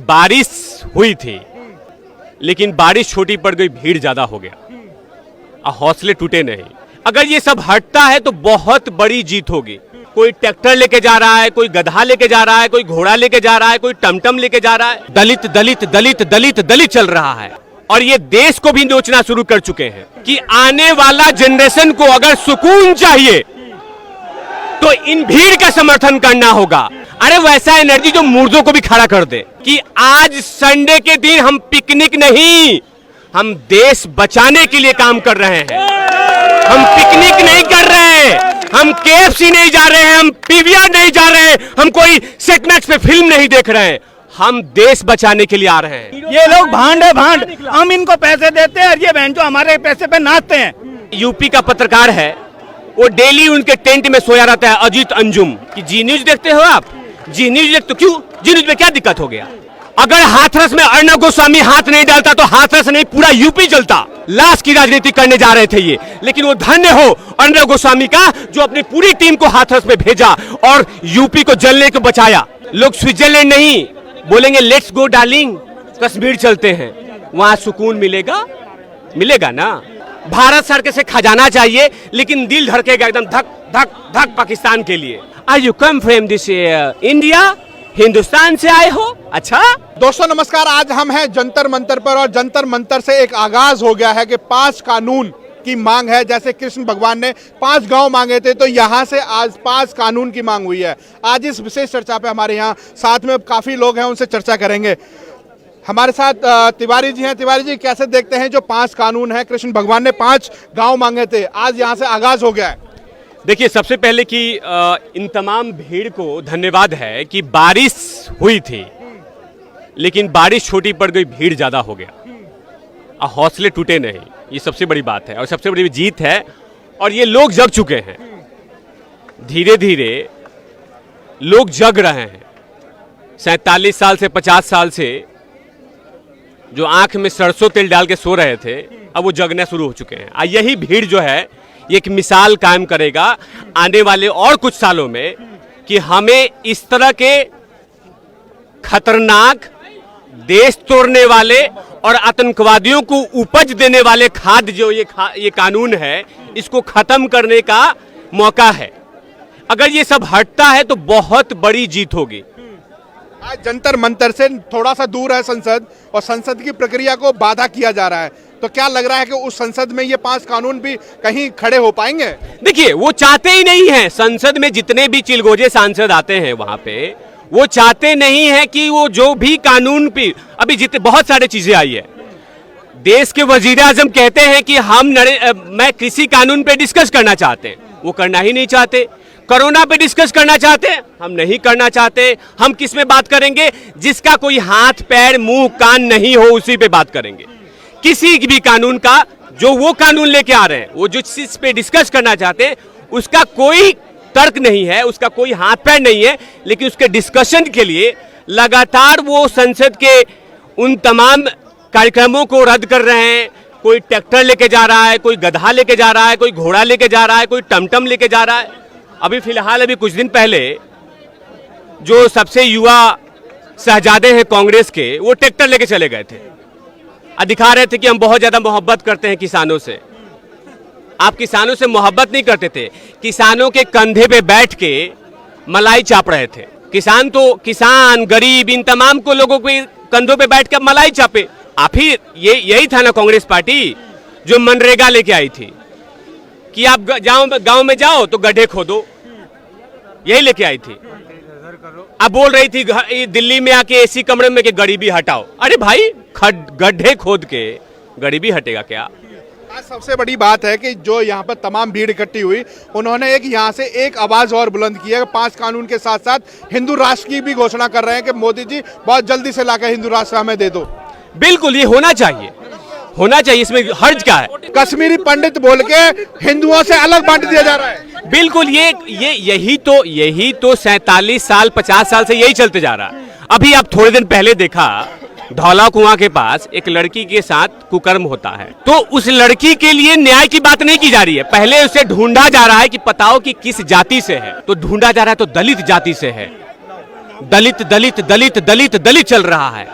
बारिश हुई थी, लेकिन बारिश छोटी पड़ गई, भीड़ ज्यादा हो गया, हौसले टूटे नहीं। अगर ये सब हटता है तो बहुत बड़ी जीत होगी। कोई ट्रैक्टर लेके जा रहा है, कोई गधा लेके जा रहा है, कोई घोड़ा लेके जा रहा है, कोई टमटम लेके जा रहा है, दलित दलित दलित दलित दलित चल रहा है। और ये देश को भी नोचना शुरू कर चुके हैं कि आने वाला जनरेशन को अगर सुकून चाहिए तो इन भीड़ का समर्थन करना होगा। अरे वैसा एनर्जी जो मुर्दों को भी खड़ा कर दे कि आज संडे के दिन हम पिकनिक नहीं, हम देश बचाने के लिए काम कर रहे हैं। हम पिकनिक नहीं कर रहे हैं, हम KFC नहीं जा रहे हैं, हम PVR नहीं जा रहे हैं, हम कोई सेटमैक्स पे फिल्म नहीं देख रहे हैं, हम देश बचाने के लिए आ रहे हैं। ये लोग भांड है भांड, हम इनको पैसे देते हैं और ये बहन जो हमारे पैसे पे नाचते हैं। यूपी का पत्रकार है, वो डेली उनके टेंट में सोया रहता है, अजीत अंजुम। कि जी न्यूज देखते हो आप? जी न्यूज देखते हो? क्यों? जी न्यूज में क्या दिक्कत हो गया? अगर हाथरस में अर्णब गोस्वामी हाथ नहीं डालता तो हाथरस नहीं पूरा यूपी चलता। लाश की राजनीति करने जा रहे थे ये, लेकिन वो धन्य हो अर्णब गोस्वामी का जो अपनी पूरी टीम को हाथरस में भेजा और यूपी को जलने को बचाया। लोग स्विट्जरलैंड नहीं बोलेंगे, लेट्स गो डार्लिंग, कश्मीर चलते हैं, वहां सुकून मिलेगा, मिलेगा ना। भारत सरकार से खजाना चाहिए, लेकिन दिल धड़केगा एकदम धक धक धक पाकिस्तान के लिए। Are you come from this India? Hindustan से आए हो? अच्छा दोस्तों नमस्कार, आज हम हैं जंतर मंतर पर और जंतर मंतर से एक आगाज हो गया है कि 5 कानून की मांग है। जैसे कृष्ण भगवान ने 5 गांव मांगे थे, तो यहां से आज 5 कानून की मांग हुई है। आज इस विशेष चर्चा पे हमारे यहाँ साथ में काफी लोग हैं, उनसे चर्चा करेंगे। हमारे साथ तिवारी जी हैं। तिवारी जी, कैसे देखते हैं जो 5 कानून है? कृष्ण भगवान ने 5 गाँव मांगे थे, आज यहाँ से आगाज हो गया है। देखिए, सबसे पहले कि इन तमाम भीड़ को धन्यवाद है कि बारिश हुई थी, लेकिन बारिश छोटी पड़ गई, भीड़ ज्यादा हो गया, हौसले टूटे नहीं। ये सबसे बड़ी बात है और सबसे बड़ी जीत है। और ये लोग जग चुके हैं, धीरे धीरे लोग जग रहे हैं। 47 साल से 50 साल से जो आंख में सरसों तेल डाल के सो रहे थे, अब वो जगना शुरू हो चुके हैं। यही भीड़ जो है ये एक मिसाल कायम करेगा आने वाले और कुछ सालों में कि हमें इस तरह के खतरनाक, देश तोड़ने वाले और आतंकवादियों को उपज देने वाले खाद्य जो ये कानून है, इसको खत्म करने का मौका है। अगर ये सब हटता है तो बहुत बड़ी जीत होगी। आज जंतर मंतर से थोड़ा सा दूर है संसद, और संसद की प्रक्रिया को बाधा किया जा रहा है, तो क्या लग रहा है कि उस संसद में ये 5 कानून भी कहीं खड़े हो पाएंगे? देखिए, वो चाहते ही नहीं है। संसद में जितने भी चिलगोजे सांसद आते हैं वहां पे, वो चाहते नहीं है कि वो जो भी कानून पे अभी जितने बहुत सारे चीजें आई है, देश के वजीर आजम कहते हैं कि मैं कृषि कानून पे डिस्कस करना चाहते हैं, वो करना ही नहीं चाहते। कोरोना पे डिस्कस करना चाहते हैं, हम नहीं करना चाहते। हम किस में बात करेंगे? जिसका कोई हाथ पैर मुंह कान नहीं हो, उसी पे बात करेंगे। किसी भी कानून का जो वो कानून लेके आ रहे हैं, वो जो चीज पे डिस्कस करना चाहते हैं, उसका कोई तर्क नहीं है, उसका कोई हाथ पैर नहीं है, लेकिन उसके डिस्कशन के लिए लगातार वो संसद के उन तमाम कार्यक्रमों को रद्द कर रहे हैं। कोई ट्रैक्टर लेके जा रहा है, कोई गधा लेके जा रहा है, कोई घोड़ा लेके जा रहा है, कोई टमटम लेके जा रहा है। अभी फिलहाल कुछ दिन पहले जो सबसे युवा शहजादे हैं कांग्रेस के, वो ट्रैक्टर लेके चले गए थे, दिखा रहे थे कि हम बहुत ज्यादा मोहब्बत करते हैं किसानों से। आप किसानों से मोहब्बत नहीं करते थे, किसानों के कंधे पे बैठ के मलाई चाप रहे थे। किसान गरीब इन तमाम को लोगों के कंधों पे बैठ कर मलाई चापे। आप ही यही था ना कांग्रेस पार्टी जो मनरेगा लेके आई थी कि आप गांव में जाओ तो गड्ढे खोदो, यही लेके आई थी। अब बोल रही थी दिल्ली में आके एसी कमरे में के गरीबी हटाओ। अरे भाई, गड्ढे खोद के गरीबी हटेगा क्या? आज सबसे बड़ी बात है कि जो यहाँ पर तमाम भीड़ इकट्ठी हुई, उन्होंने यहाँ से एक आवाज और बुलंद की है। 5 कानून के साथ साथ हिंदू राष्ट्र की भी घोषणा कर रहे हैं कि मोदी जी बहुत जल्दी से लाकर हिंदू राष्ट्र हमें दे दो। बिल्कुल, ये होना चाहिए, होना चाहिए, इसमें हर्ज क्या है? कश्मीरी पंडित बोल के हिंदुओं से अलग बांट दिया जा रहा है। बिल्कुल, यही तो 47 साल 50 साल से यही चलते जा रहा है। अभी आप थोड़े दिन पहले देखा, धौला कुआं के पास एक लड़की के साथ कुकर्म होता है, तो उस लड़की के लिए न्याय की बात नहीं की जा रही है। पहले उसे ढूंढा जा रहा है कि बताओ कि किस जाति से है, तो ढूंढा जा रहा है तो दलित जाति से है। दलित दलित दलित दलित दलित चल रहा है,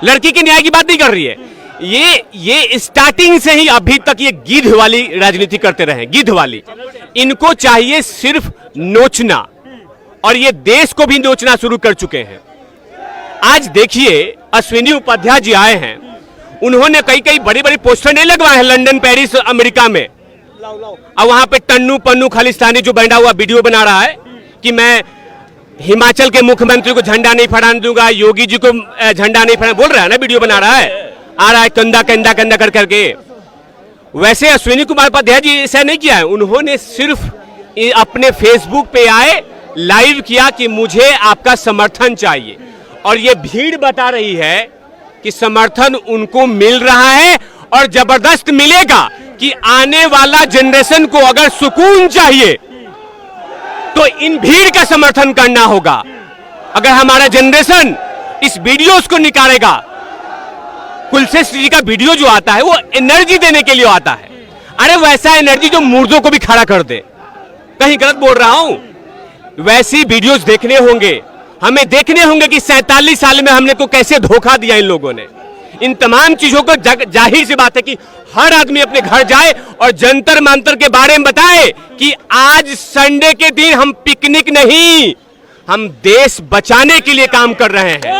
लड़की के न्याय की बात नहीं कर रही है। ये स्टार्टिंग से ही अभी तक ये गिद्ध वाली राजनीति करते रहे, गिद्ध वाली। इनको चाहिए सिर्फ नोचना, और ये देश को भी नोचना शुरू कर चुके हैं। आज देखिए अश्विनी उपाध्याय जी आए हैं, उन्होंने कई कई बड़ी बड़ी पोस्टर नहीं लगवाए हैं लंदन, पेरिस, अमेरिका में। और वहां पे टन्नू पन्नू खालिस्तानी जो बैठा हुआ वीडियो बना रहा है कि मैं हिमाचल के मुख्यमंत्री को झंडा नहीं फहराने दूंगा, योगी जी को झंडा नहीं फहराने, बोल रहा है ना, वीडियो बना रहा है, आ रहा है कंधा कंधा कंधा कर करके। वैसे अश्विनी कुमार उपाध्याय जी ऐसा नहीं किया है, उन्होंने सिर्फ अपने फेसबुक पे आए, लाइव किया कि मुझे आपका समर्थन चाहिए, और ये भीड़ बता रही है कि समर्थन उनको मिल रहा है और जबरदस्त मिलेगा कि आने वाला जनरेशन को अगर सुकून चाहिए तो इन भीड़ का समर्थन करना होगा। अगर हमारा जनरेशन इस वीडियोस को निकालेगा, कुलश्रेष्ठ जी का वीडियो जो आता है वो एनर्जी देने के लिए आता है, अरे वैसा एनर्जी जो मुर्दों को भी खड़ा कर दे। कहीं गलत बोल रहा हूं? वैसी वीडियोस देखने होंगे, हमें देखने होंगे कि 47 साल में हमने को कैसे धोखा दिया इन लोगों ने। इन तमाम चीजों को जाहिर सी बात है कि हर आदमी अपने घर जाए और जंतर मंतर के बारे में बताए कि आज संडे के दिन हम पिकनिक नहीं, हम देश बचाने के लिए काम कर रहे हैं।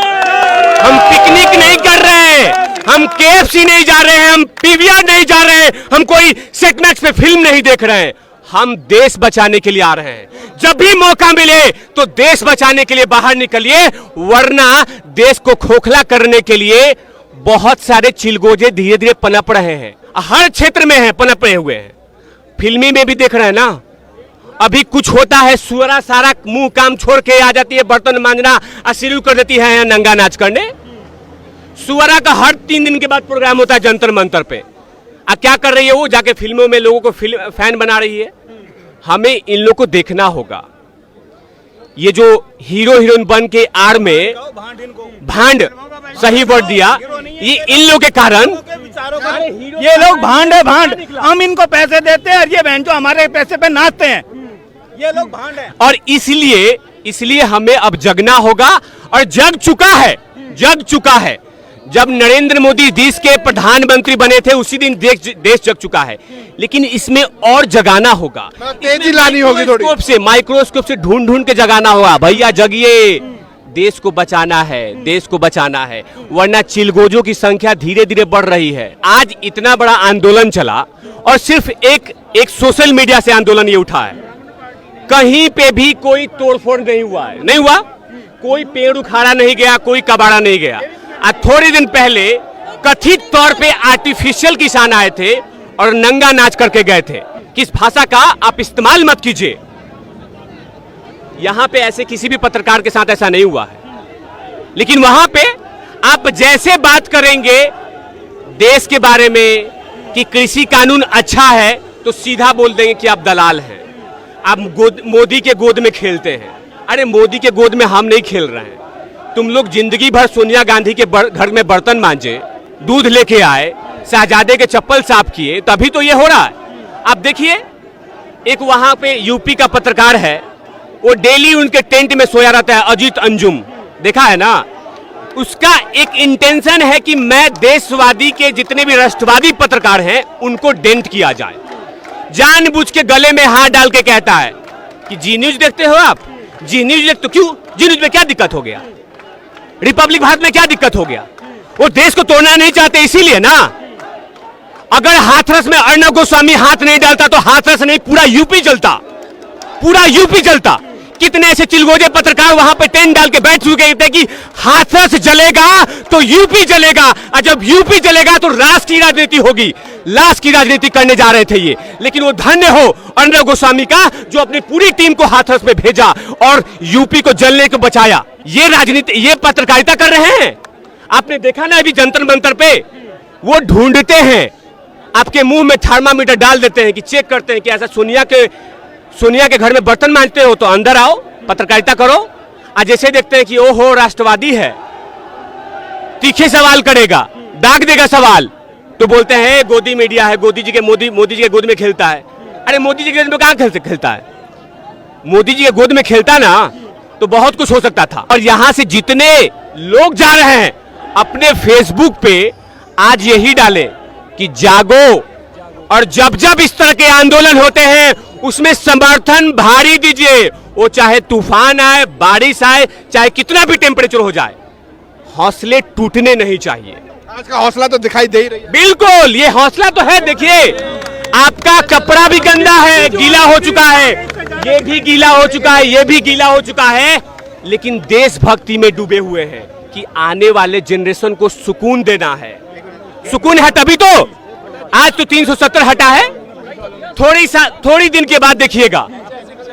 हम पिकनिक नहीं कर रहे हैं, हम KFC नहीं जा रहे हैं, हम PVR नहीं जा रहे हैं, हम कोई सेट मैक्स पे फिल्म नहीं देख रहे हैं, हम देश बचाने के लिए आ रहे हैं। जब भी मौका मिले तो देश बचाने के लिए बाहर निकलिए, वरना देश को खोखला करने के लिए बहुत सारे चिलगोजे धीरे धीरे पनप रहे हैं, हर क्षेत्र में हैं, पनपे हुए हैं। फिल्मी में भी देख रहे हैं ना, अभी कुछ होता है सुअरा सारा मुंह काम छोड़ के आ जाती है बर्तन मांजना शुरू कर देती है नंगा नाच करने। सुअरा का हर 3 दिन के बाद प्रोग्राम होता है जंतर मंतर पे। क्या कर रही है वो? जाके फिल्मों में लोगों को फैन बना रही है। हमें इन लोगों को देखना होगा। ये जो हीरो हीरोइन बन के आड़ में भांड, सही वर्ड दिया, ये इन लोगों के कारण। ये लोग भांड है, भांड। हम इनको पैसे देते हैं और ये बहन जो हमारे पैसे पे नाचते हैं, ये लोग भांड है। और इसलिए हमें अब जगना होगा, और जग चुका है। जब नरेंद्र मोदी देश के प्रधानमंत्री बने थे उसी दिन देश जग चुका है, लेकिन इसमें और जगाना होगा, तेजी लानी होगी थोड़ी, माइक्रोस्कोप से ढूंढ ढूंढ के जगाना होगा। भैया जगिए, देश को बचाना है, देश को बचाना है, वरना चिलगोजों की संख्या धीरे धीरे बढ़ रही है। आज इतना बड़ा आंदोलन चला और सिर्फ एक सोशल मीडिया से आंदोलन ये उठा है, कहीं पे भी कोई तोड़फोड़ नहीं हुआ है, नहीं हुआ, कोई पेड़ उखाड़ा नहीं गया, कोई कबाड़ा नहीं गया। थोड़े दिन पहले कथित तौर पे आर्टिफिशियल किसान आए थे और नंगा नाच करके गए थे। किस भाषा का आप इस्तेमाल मत कीजिए, यहां पे ऐसे किसी भी पत्रकार के साथ ऐसा नहीं हुआ है। लेकिन वहां पे आप जैसे बात करेंगे देश के बारे में कि कृषि कानून अच्छा है, तो सीधा बोल देंगे कि आप दलाल हैं, आप मोदी के गोद में खेलते हैं। अरे मोदी के गोद में हम नहीं खेल रहे हैं। तुम लोग जिंदगी भर सोनिया गांधी के घर में बर्तन मांजे, दूध लेके आए, शहजादे के चप्पल साफ किए, तभी तो ये हो रहा है। आप देखिए, एक वहां पे यूपी का पत्रकार है, वो डेली उनके टेंट में सोया रहता है, अजीत अंजुम, देखा है ना। उसका एक इंटेंशन है कि मैं देशवादी के जितने भी राष्ट्रवादी पत्रकार हैं उनको डेंट किया जाए। जानबूझ के गले में हाथ डाल के कहता है कि जी न्यूज देखते हो आप, जी न्यूज देखते, क्यों जी न्यूज में क्या दिक्कत हो गया, रिपब्लिक भारत में क्या दिक्कत हो गया। वो देश को तोड़ना नहीं चाहते इसीलिए ना। अगर हाथरस में अर्णब गोस्वामी हाथ नहीं डालता तो हाथरस नहीं पूरा यूपी जलता, पूरा यूपी जलता। कितने ऐसे चिलगोजे पत्रकार वहां पे टेंट डाल के बैठ चुके थे कि हाथरस जलेगा तो यूपी जलेगा, और जब यूपी जलेगा तो राष्ट्र की राजनीति होगी। लाश की राजनीति करने जा रहे थे ये, लेकिन वो धन्य हो अर्णब गोस्वामी का जो अपनी पूरी टीम को हाथरस में भेजा और यूपी को जलने को बचाया। ये राजनीति, ये पत्रकारिता कर रहे हैं। आपने देखा ना अभी जंतर मंतर पे वो ढूंढते हैं, आपके मुंह में थर्मामीटर डाल देते हैं कि चेक करते हैं कि ऐसा सोनिया के घर में बर्तन मांजते हो तो अंदर आओ, पत्रकारिता करो। आज जैसे देखते हैं कि ओहो राष्ट्रवादी है, तीखे सवाल करेगा, दाग देगा सवाल, तो बोलते हैं गोदी मीडिया है, मोदी जी के गोद में खेलता है। अरे मोदी जी के गोद में कहां खेलता है? मोदी जी के गोद में खेलता ना तो बहुत कुछ हो सकता था। और यहां से जितने लोग जा रहे हैं अपने फेसबुक पे आज यही डालें कि जागो, और जब जब इस तरह के आंदोलन होते हैं उसमें समर्थन भारी दीजिए, वो चाहे तूफान आए, बारिश आए, चाहे कितना भी टेम्परेचर हो जाए, हौसले टूटने नहीं चाहिए। आज का हौसला तो दिखाई दे ही रही है। बिल्कुल, ये हौसला तो है। देखिए, आपका कपड़ा भी गंदा है, गीला हो चुका है, ये भी गीला हो चुका है, ये भी गीला हो चुका है, लेकिन देशभक्ति में डूबे हुए हैं कि आने वाले जनरेशन को सुकून देना है। सुकून है तभी तो आज तो 370 हटा है। थोड़ी दिन के बाद देखिएगा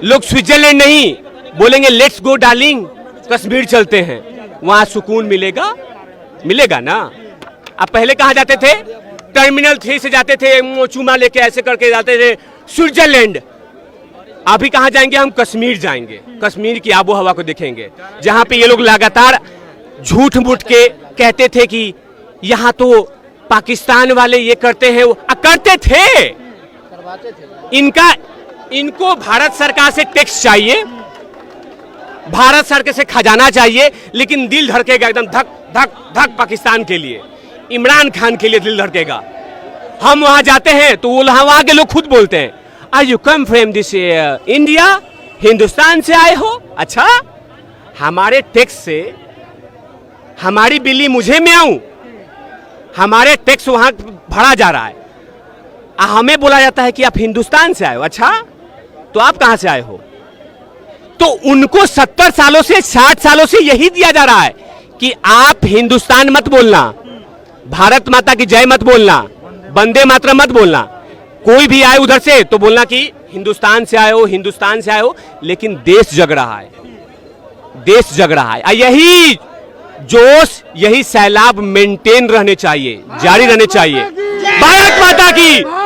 लोग स्विट्जरलैंड नहीं बोलेंगे, लेट्स गो डार्लिंग, कश्मीर चलते हैं, वहां सुकून मिलेगा। मिलेगा ना। आप पहले कहां जाते थे? टर्मिनल 3 से जाते थे, चूमा लेके ऐसे करके जाते थे स्विट्जरलैंड। अभी कहां जाएंगे? हम कश्मीर जाएंगे, कश्मीर की आबो हवा को देखेंगे, जहां पे ये लोग लगातार झूठ मूठ के कहते थे कि यहां तो पाकिस्तान वाले ये करते हैं, करते थे। इनको भारत सरकार से टैक्स चाहिए, भारत सरकार से खजाना चाहिए, लेकिन दिल धड़केगा एकदम धक धक धक पाकिस्तान के लिए, इमरान खान के लिए दिल धड़केगा। हम वहां जाते हैं तो वो वहां के लोग खुद बोलते हैं, are you come from this India, Hindustan से आए हो? अच्छा, हमारे टैक्स से हमारी बिल्ली मुझे में आऊं, हमारे टैक्स वहां भरा जा रहा है, हमें बोला जाता है कि आप हिंदुस्तान से आए हो। अच्छा, तो आप कहां से आए हो? तो उनको 70 सालों से 60 सालों से यही दिया जा रहा है कि आप हिंदुस्तान मत बोलना, भारत माता की जय मत बोलना, वंदे मातरम मत बोलना। कोई भी आए उधर से तो बोलना कि हिंदुस्तान से आए हो, हिंदुस्तान से आए हो। लेकिन देश जग रहा है, देश जग रहा है। यही जोश, यही सैलाब मेंटेन रहने चाहिए, जारी रहने चाहिए। भारत माता की